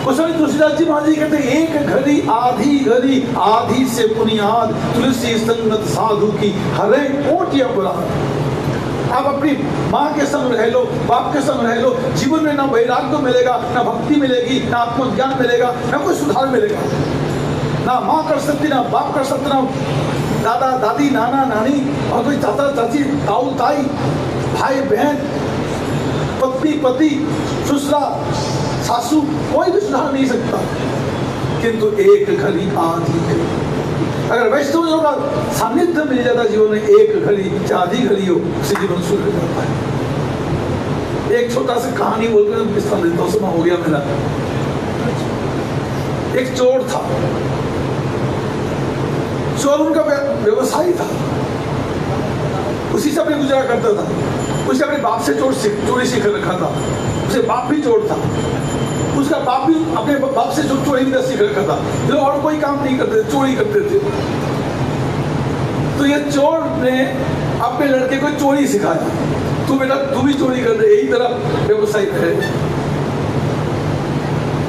उसमें तुलसीदास जी महाराज जी कहते हैं, एक घड़ी आधी घड़ी आधी से पुनियाद तुलसी संगत साधु की हरे कोटि अपराध। आप अपनी माँ के संग रह लो, बाप के संग रह लो, जीवन में ना वैराग्य मिलेगा, ना भक्ति मिलेगी, ना आत्मज्ञान मिलेगा, ना कोई सुधार मिलेगा। ना माँ कर सकती, ना बाप कर सकते, ना दादा दादी, नाना नानी, और कोई चाचा चाची, ताऊ ताई, भाई बहन, पत्नी पति, ससुरा सासू, कोई भी सुधार नहीं सकता। किंतु एक घड़ी आधी घड़ी, अगर वैष्णव का सानिध्य मिल जाता जीवन में, एक घड़ी आधी घड़ी हो, उसे जीवन सुधर जाता है। एक छोटा सा कहानी बोलकर किस्सा देता हूं, समय हो गया मेरा। एक चोर था, चोर उनका व्यवसायी था, उसी से अपने गुजारा करता था। उसे अपने बाप से चोरी सीख रखा था, उसे बाप भी चोर था, उसका बाप भी अपने बाप से चोरी भी सीख रखा था। जो और कोई काम नहीं करते, चोरी करते थे। तो ये चोर ने अपने लड़के को चोरी सिखाया, तू बेटा तू भी चोरी कर दे, यही तरह व्यवसाय है।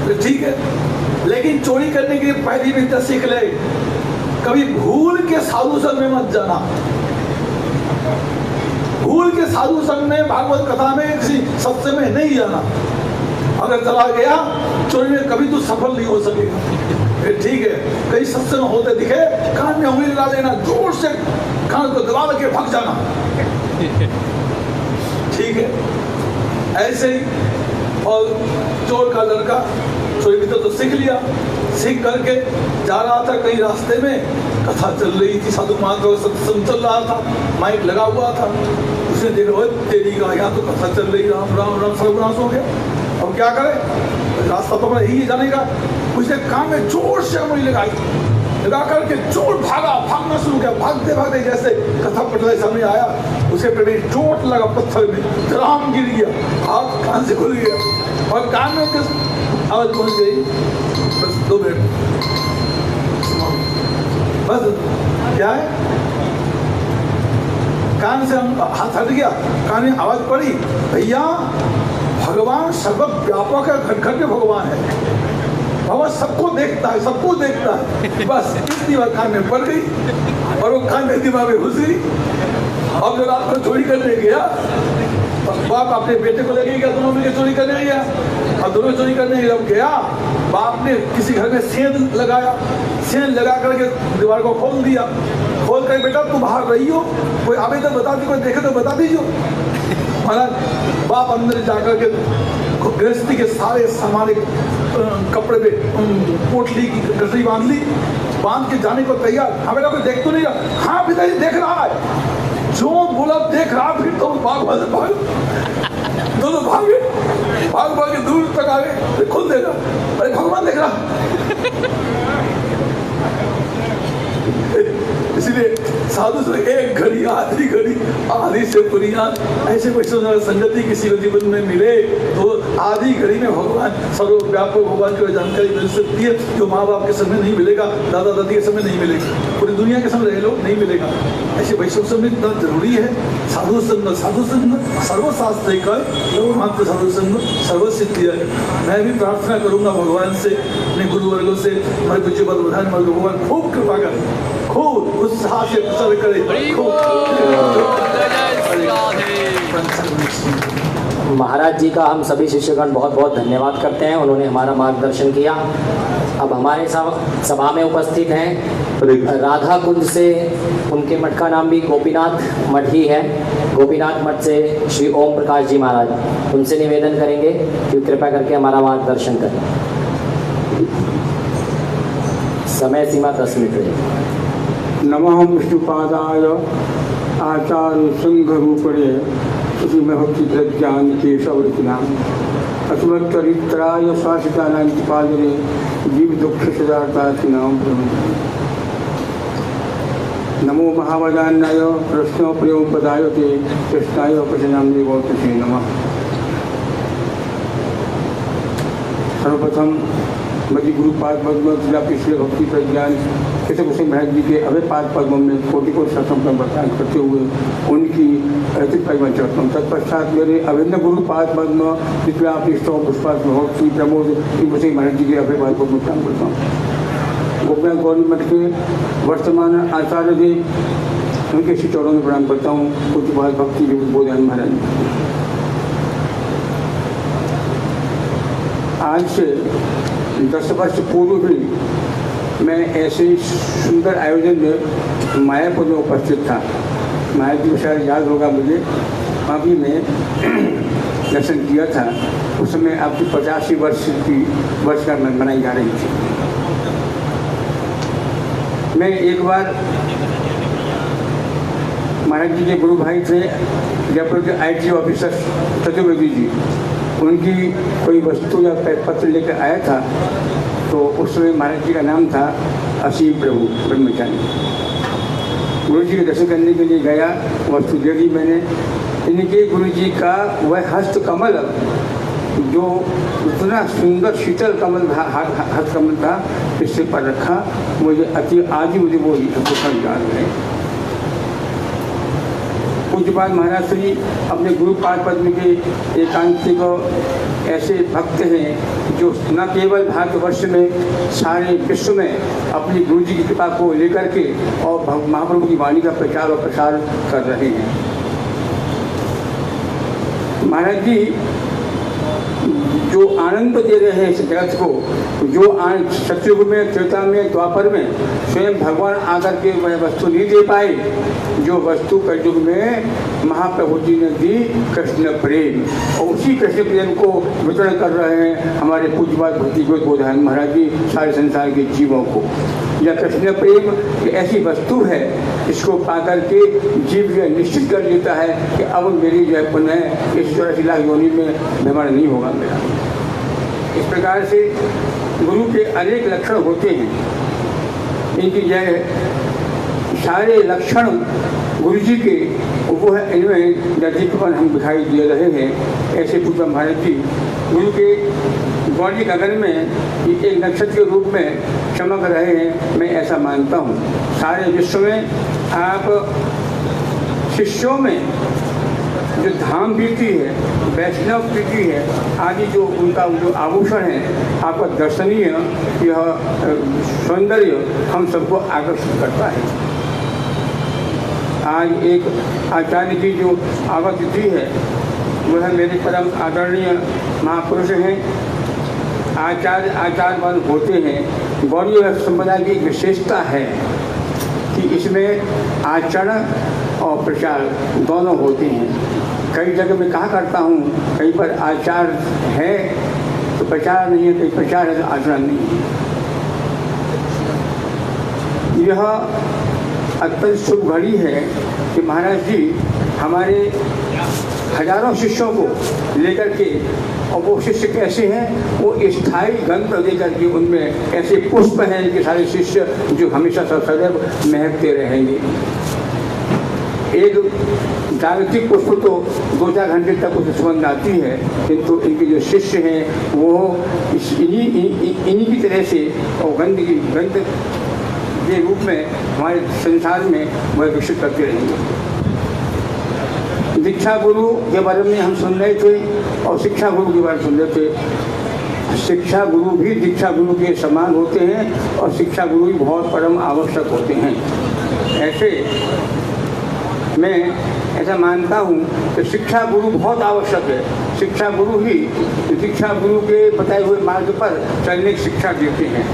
तो ठीक है, लेकिन चोरी करने के लिए पहली विद्या सीख ले, कभी भूल के साधु संग में मत जाना। भूल के साधु संग में, भागवत कथा में, किसी सत्संग में नहीं जाना। अगर चला गया चोरी में, कभी तू सफल नहीं हो सकेगा। ठीक है, कई सत्संग होते दिखे, कान में उंगली लगा लेना, जोर से कान को दबा के भाग जाना। ठीक है, ऐसे ही। और चोर का लड़का चोरी भी तो सीख लिया, सीख करके जा रहा था, कहीं रास्ते में कथा चल रही थी, साधु महात्मा का सत्संग चल रहा था, माइक लगा हुआ था। उसने देखा तेरी का यहाँ तो कथा चल रही, राम राम राम, सर्वनाश हो गया। अब क्या करे, रास्ता तो अपना यही जाने का। उसने कान में जोर से उंगली लगाई, लगा करके जोर भागना शुरू किया। भागते भागते जैसे कथा पटल सामने आया, उसके पेट में चोट लगा पत्थर में, धड़ाम गिर गया, हाथ कान से खुल गया और कान में आवाज पहुंच गई, बस 2 मिनट बस। क्या है, कान से हम हाथ हट गया, कान में आवाज पड़ी, भैया भगवान सर्वव्यापक है, घर घर में भगवान है, भगवान सबको देखता है, सबको देखता है। बस इतनी बात कान में पड़ गई और वो कान में दिमाग में घुस गई। अब जो रात को चोरी करने गया, बाप अपने बेटे को लेके गया, दोनों मिलकर चोरी करने गया। अब दोनों चोरी करने जब गया, बाप ने किसी घर में सेंध लगाया, सेंध लगा करके दीवार को खोल दिया। खोल कर, बेटा तू बाहर रही हो, कोई आवे तो बता दी, कोई देखे तो बता दीजिए। महाराज बाप अंदर जाकर के गृहस्थी के सारे सामान कपड़े पे पोटली की गठरी बांध ली, बांध के जाने को तैयार। हाँ बेटा कोई देख तो नहीं रहा? हाँ पिताजी देख रहा है। जो बोला देख रहा, फिर तो भाग दोनों भागे, भाग के दूर तक आ गए, खुद देख रहा, अरे भगवान देख रहा। इसलिए साधु से एक घड़ी, आधी घड़ी, आधी से बुनियाद, ऐसे वैष्णव संगति किसी को जीवन में मिले तो आधी घड़ी में भगवान सर्वव्यापक भगवान की जानकारी मिल सकती है, जो माँ बाप के समय नहीं मिलेगा, दादा दादी के समय नहीं मिलेगा, पूरी दुनिया के समय रह लो नहीं मिलेगा। ऐसे वैष्णव समय इतना जरूरी है। साधु संग सर्वशास्त्र मात्र साधु संग सर्वसिद्धि है। मैं भी प्रार्थना करूंगा भगवान से, अपने गुरु वर्गों से, हमारे पूज्य प्रधान भगवान खूब कृपा करें, खूब उत्साह से प्रचार करे। महाराज जी का हम सभी शिष्यगण बहुत बहुत धन्यवाद करते हैं, उन्होंने हमारा मार्गदर्शन किया। अब हमारे सभा में उपस्थित हैं राधा कुंज से, उनके मठ का नाम भी गोपीनाथ मठ ही है, गोपीनाथ मठ से श्री ओम प्रकाश जी महाराज। उनसे निवेदन करेंगे कि कृपया करके हमारा मार्गदर्शन करें। समय सीमा 10 मिनट रहेगी। नमः विष्णुपादाय आचार्य संघ रूपणे श्रीमभक्ति प्रज्ञान केशवरचनाम अस्मत्चरित्राय शासितानांतिपालने जीव दुख सदातानाम नमो महावदान्नाय कृष्ण प्रेम पदायते कृष्णाय कृष्णामि गौतमे नमः। सर्वप्रथम मध्य गुरुपाद पद्म जिला पिछले भक्ति प्रज्ञान केशव सिंह महाराज जी के अभय पाद पद्म में कोटि को शतम का वर्तमान करते हुए उनकी अतिथि परिवहन चढ़ता हूँ। तत्पश्चात मेरे अभिन्न गुरुपाद पद्म जिसमें आप इष्टों पुष्पाद महोत्सवी प्रमोद सिंह महाराज जी के अभय पाद पद्म प्रणाम करता हूँ। गोपीनाथ गौरी मठ के वर्तमान आचार्य जी, उनके श्री चौरों में प्रणाम करता हूँ। पूज्यपाद भक्ति बोधान महाराज। आज से 10 वर्ष पूर्व भी मैं ऐसे ही सुंदर आयोजन में मायापुर में उपस्थित था। मायापुर में शायद याद होगा मुझे, वहाँ भी मैं दर्शन किया था। उस समय आपकी 85 वर्षगांठ मनाई जा रही थी। मैं एक बार महाराज जी के गुरु भाई थे जयपुर के IT ऑफिसर चतुर्वेदी जी, उनकी कोई वस्तु या पत्र लेकर आया था, तो उस समय महाराज जी का नाम था असीम प्रभु ब्रह्मचारी। गुरु जी के दर्शन करने के लिए गया, वस्तु दे दी मैंने। इनके गुरु जी का वह हस्त कमल, जो इतना सुंदर शीतल कमल हस्त कमल था, इससे पर रखा, मुझे आज ही मुझे वो याद है। पूज्यपाद महाराज श्री अपने गुरुपाद पद्म के एकांतिक ऐसे भक्त हैं जो न केवल भारतवर्ष में, सारे विश्व में अपनी गुरु जी की कृपा को लेकर के और महाप्रभु की वाणी का प्रचार और प्रसार कर रहे हैं। महाराज जी जो आनंद दे रहे हैं इस जगत को, जो सतयुग में, त्रेता में, द्वापर में स्वयं भगवान आकर के वह वस्तु नहीं दे पाए, जो वस्तु कलयुग में महाप्रभु जी ने दी, कृष्ण प्रेम। और उसी कृष्ण प्रेम को वितरण कर रहे हैं हमारे पूज्यपाद भक्ति गोदान महाराज जी सारे संसार के जीवों को। यह कृष्ण प्रेम ऐसी वस्तु है, इसको पाकर के जीव यह निश्चित कर लेता है कि अब मेरी जो है पुनः इस 84 लाख योनि में भ्रमण नहीं होगा मेरा। इस प्रकार से गुरु के अनेक लक्षण होते हैं। इनकी यह सारे लक्षण गुरु जी के वो है, इनमें दीपन हम दिखाई दे रहे हैं। ऐसे पूज्य महाराज जी गुरु के गौरी गगन में एक नक्षत्र के रूप में चमक रहे हैं, मैं ऐसा मानता हूँ। सारे विश्व में आप शिष्यों में जो धाम प्रीति है, वैष्णव प्रीति है आदि, जो उनका जो आभूषण है, आपका दर्शनीय यह सौंदर्य हम सबको आकर्षित करता है। आज एक आचार्य की जो आवातिथि है वह मेरे परम आदरणीय महापुरुष हैं, आचार्यवान होते हैं। गौड़ीय संप्रदाय की एक विशेषता है कि इसमें आचरण और प्रचार दोनों होते हैं। कई जगह मैं कहा करता हूँ, कहीं पर आचार है तो प्रचार नहीं है, कहीं प्रचार है तो आचरण नहीं है। यह अत्यंत शुभ घड़ी है कि महाराज जी हमारे हजारों शिष्यों को लेकर के, और वो शिष्य कैसे हैं, वो स्थायी गंध लेकर के उनमें ऐसे पुष्प हैं कि सारे शिष्य जो हमेशा सदैव महकते रहेंगे। एक जागतिक पुष्प तो 2-4 घंटे तक उसे सुगंध आती है, किंतु इनके जो शिष्य हैं वो इन्हीं की तरह से और गंध के रूप में हमारे संसार में वह विकसित करते रहेंगे। दीक्षा गुरु के बारे में हम सुन रहे थे और शिक्षा गुरु के बारे में सुन रहे थे। शिक्षा गुरु भी दीक्षा गुरु के समान होते हैं और शिक्षा गुरु भी बहुत परम आवश्यक होते हैं। ऐसे मैं ऐसा मानता हूँ कि शिक्षा गुरु बहुत आवश्यक है। शिक्षा गुरु ही दीक्षा गुरु के बताए हुए मार्ग पर चलने की शिक्षा देते हैं,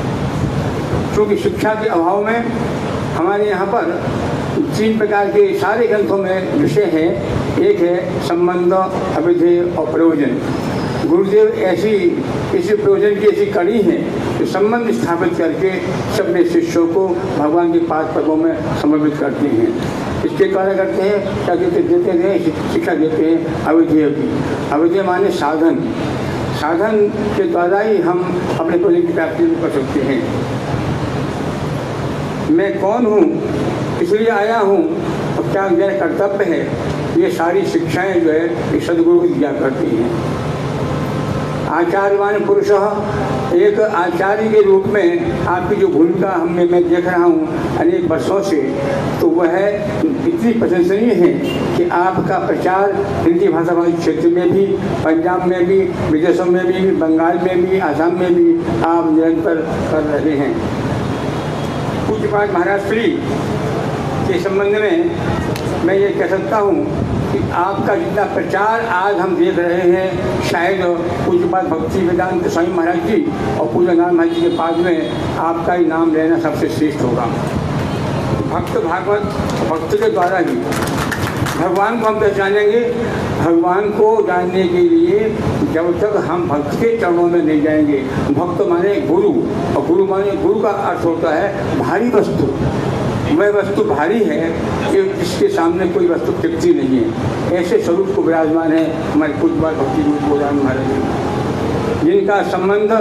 क्योंकि शिक्षा के अभाव में हमारे यहाँ पर 3 प्रकार के सारे ग्रंथों में विषय है। एक है संबंध, अभिधेय और प्रयोजन। गुरुदेव इसी प्रयोजन की ऐसी कड़ी है कि संबंध स्थापित करके सबने शिष्यों को भगवान के पाद पदों में समर्पित करते हैं। इसके द्वारा करते हैं, क्या देते हैं, शिक्षा देते हैं अभिधेय की। अभिधेय माने साधन। साधन के द्वारा ही हम अपने प्रयोजन की प्राप्ति कर सकते हैं। मैं कौन हूँ, इसलिए आया हूँ और क्या मेरा कर्तव्य है, ये सारी शिक्षाएं जो है ये सदगुरु दिया करती हैं। आचार्यवान पुरुष, एक आचार्य के रूप में आपकी जो भूमिका मैं देख रहा हूँ अनेक वर्षों से, तो वह इतनी प्रशंसनीय है कि आपका प्रचार हिंदी भाषा वाले क्षेत्र में भी, पंजाब में भी, विदेशों में भी, बंगाल में भी, आसाम में भी आप निरंतर कर रहे हैं। पूज्यपाद महाराज श्री के संबंध में मैं ये कह सकता हूँ कि आपका जितना प्रचार आज हम देख रहे हैं, शायद पूज्यपाद भक्ति वेदांत स्वामी महाराज जी और पूज्य नारायण महाराज जी के पास में आपका ही नाम लेना सबसे श्रेष्ठ होगा। भक्त भागवत भक्त के द्वारा ही भगवान को हम पहचानेंगे। भगवान को जानने के लिए जब तक हम भक्त के चरणों में नहीं जाएंगे, भक्त माने गुरु, और गुरु माने, गुरु का अर्थ होता है भारी वस्तु। वह वस्तु भारी है कि जिसके सामने कोई वस्तु टिकती नहीं है। ऐसे स्वरूप को विराजमान है हमारे पूज्यपाद भक्ति गोदान महाराज जी, जिनका संबंध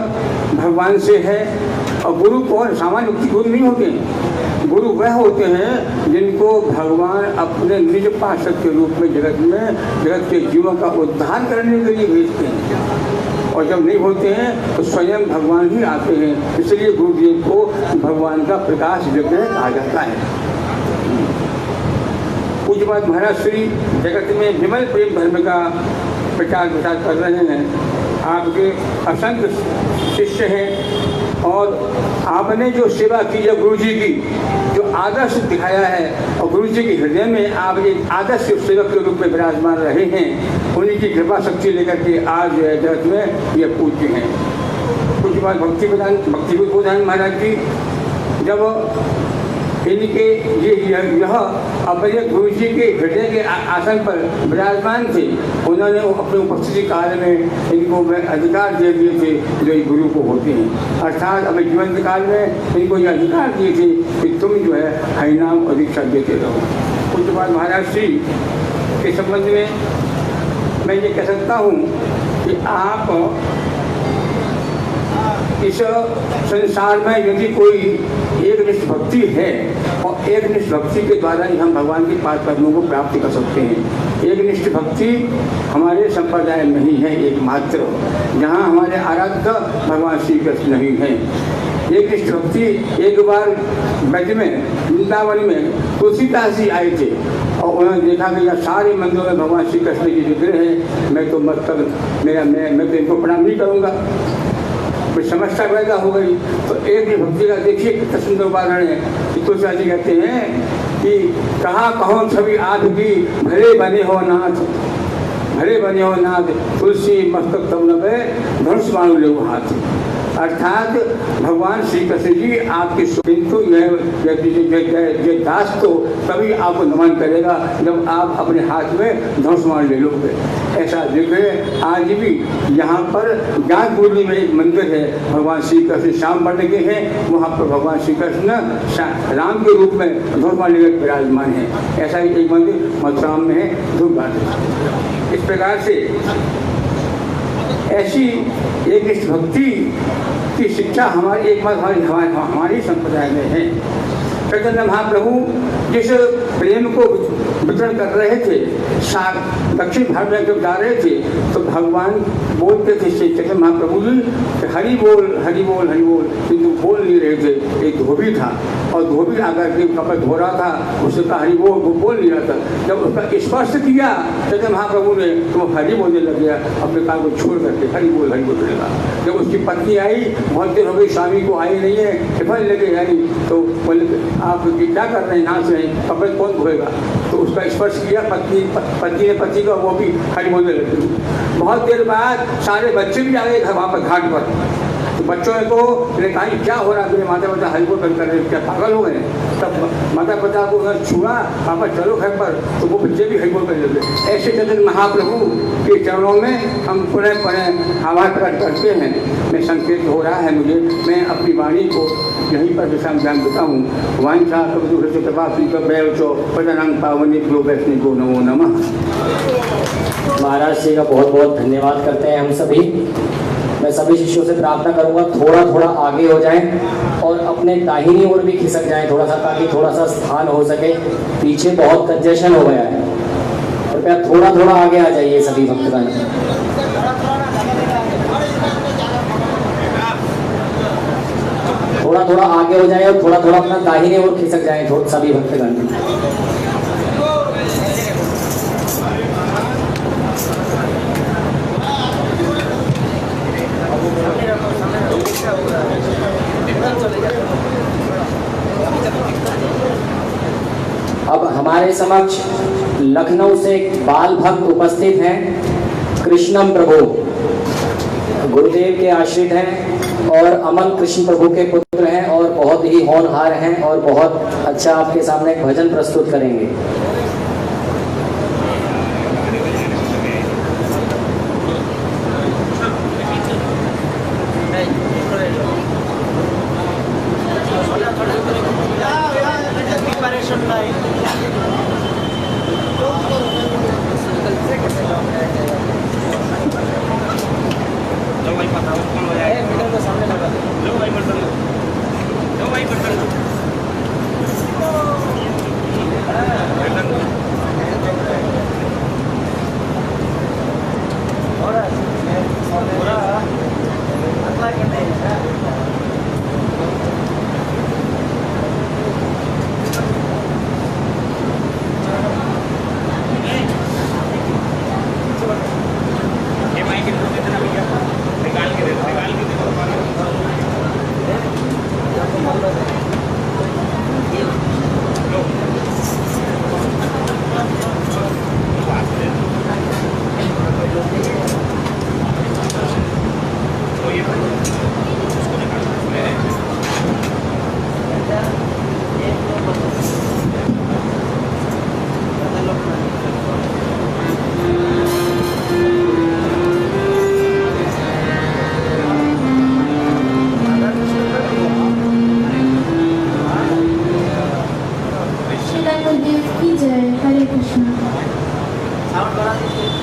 भगवान से है। और गुरु कौन, सामान्य गुरु नहीं होते। गुरु वह होते हैं जिनको भगवान अपने निज पार्षद के रूप में जगत के जीवों का उद्धार करने के लिए भेजते हैं, और जब नहीं होते हैं तो स्वयं भगवान ही आते हैं। इसलिए गुरुदेव को भगवान का प्रकाश विग्रह कहा जाता है। पूज्यपाद महाराज श्री जगत में विमल प्रेम धर्म का प्रचार प्रसार कर रहे हैं। आपके असंख्य शिष्य हैं और आपने जो सेवा की है गुरु जी की, जो आदर्श दिखाया है और गुरु जी के हृदय में आप एक आदर्श सेवक के रूप में विराजमान रहे हैं, उन्हीं की कृपा शक्ति लेकर के आज जगत में ये पूज्य हैं। कुछ बात भक्ति बोधान महाराज जी जब इनके यह अपने गुरु जी के हृदय के आसन पर विराजमान थे, उन्होंने अपने उपस्थिति काल में इनको अधिकार दे दिए थे जो ये गुरु को होते हैं, अर्थात अपने जीवन काल में इनको ये अधिकार दिए थे कि तुम जो है हरिनाम और दीक्षा देते रहो। कुछ बात महाराज श्री के संबंध में मैं ये कह सकता हूँ कि आप इस संसार में यदि कोई एक निष्ठ भक्ति है और एक निष्ठ भक्ति के द्वारा ही हम भगवान की पाद पद्मों को प्राप्त कर सकते हैं। एक निष्ठ भक्ति हमारे संप्रदाय में ही है एकमात्र, जहाँ हमारे आराध्य भगवान श्री कृष्ण नहीं है। एक निष्ठ भक्ति एक बार ब्रज में वृंदावन में तुलसीदास जी आए थे और उन्होंने देखा कि यह सारे मंदिरों में भगवान श्री कृष्ण की विग्रह है, मैं तो मतलब मैं तो इनको प्रणाम नहीं करूँगा, कोई समस्या पैदा हो गई। तो एक भी भक्ति का देखिए कितना सुंदर उदाहरण है कि तुलसीदास जी कहते हैं कि कहाँ कहो छवि आध भी भले बने हो नाथ, भले बने हो नाथ, तुलसी मस्तक तब नबे धनुष मानो ले हाथ। अर्थात भगवान श्री कृष्ण जी आपके किंतु यह दास तो तभी आपको नमन करेगा जब आप अपने हाथ में धनुष मान ले लोगे। ऐसा देखे आज भी यहाँ पर ज्ञानपुरी में एक मंदिर है, भगवान श्री कृष्ण श्याम वर्ण के हैं, वहाँ पर भगवान श्री कृष्ण राम के रूप में धनुष मान लेकर विराजमान है। ऐसा ही एक मंदिर मथुरा में है, धूपघाट। इस प्रकार से ऐसी एक निष्ठ भक्ति की शिक्षा हमारी एकमात्र हमारी संप्रदाय में है। चैतन्य महाप्रभु जिस प्रेम को वितरण कर रहे थे, दक्षिण भारत में जब जा रहे थे तो भगवान बोलते थे चैतन्य महाप्रभु जी हरि बोल हरि बोल हरि बोल, किंतु बोल नहीं रहे थे। एक धोबी था और धोबी आकर के कपड़े धो रहा था, उसने कहा हरि बोल, वो बोल नहीं रहा था। जब उसका स्पर्श किया चैतन्य महाप्रभु ने तो वो हरि बोलने लग गया, अपने काम को छोड़ करके हरि बोल लगा। जब उसकी पत्नी आई, बहुत देर हो गई स्वामी को आए नहीं है, टिफन लेके आई, तो बोले आप क्या कर रहे हैं, नाच रहे हैं, कपड़े कौन धोएगा। तो उसका स्पर्श किया पत्नी ने पति का, वो भी हरि बोलने लगी। बहुत देर बाद सारे बच्चे भी आ गए वहाँ पर घाट पर, तो बच्चों ने को कहा क्या हो रहा है, मेरे माता पिता हरि बोल कर रहे हैं, क्या पागल हो गए। तब माता पिता को उन्होंने छुआ, पापा चलो घर पर, तो वो बच्चे भी हरि बोल कर लगे। ऐसे चैतन्य महाप्रभु के चरणों में हम पुनः पुनः आभार प्रकट करते हैं। मैं संकेत हो रहा है मुझे, मैं अपनी वाणी को यहीं पर विश्राम ध्यान देता हूँ। वांछा पदनांग पावनी वैष्णो नमो नमः। महाराज जी का बहुत बहुत धन्यवाद करते हैं हम सभी। मैं सभी शिष्यों से प्रार्थना करूंगा थोड़ा थोड़ा आगे हो जाएं और अपने दाहिनी ओर भी खिसक जाएं थोड़ा सा, ताकि थोड़ा सा स्थान हो सके। पीछे बहुत कंजेशन हो गया है, कृपया थोड़ा थोड़ा आगे आ जाइए सभी भक्तगण। थोड़ा थोड़ा आगे हो जाए और थोड़ा थोड़ा अपना दाहिने ओर खिसक जाए सभी भक्तगण। अब हमारे समक्ष लखनऊ से एक बाल भक्त उपस्थित हैं, कृष्णम प्रभु, गुरुदेव के आश्रित हैं और अमन कृष्ण प्रभु के पुत्र हैं और बहुत ही होनहार हैं और बहुत अच्छा आपके सामने एक भजन प्रस्तुत करेंगे। लो भाई बता दीजिए।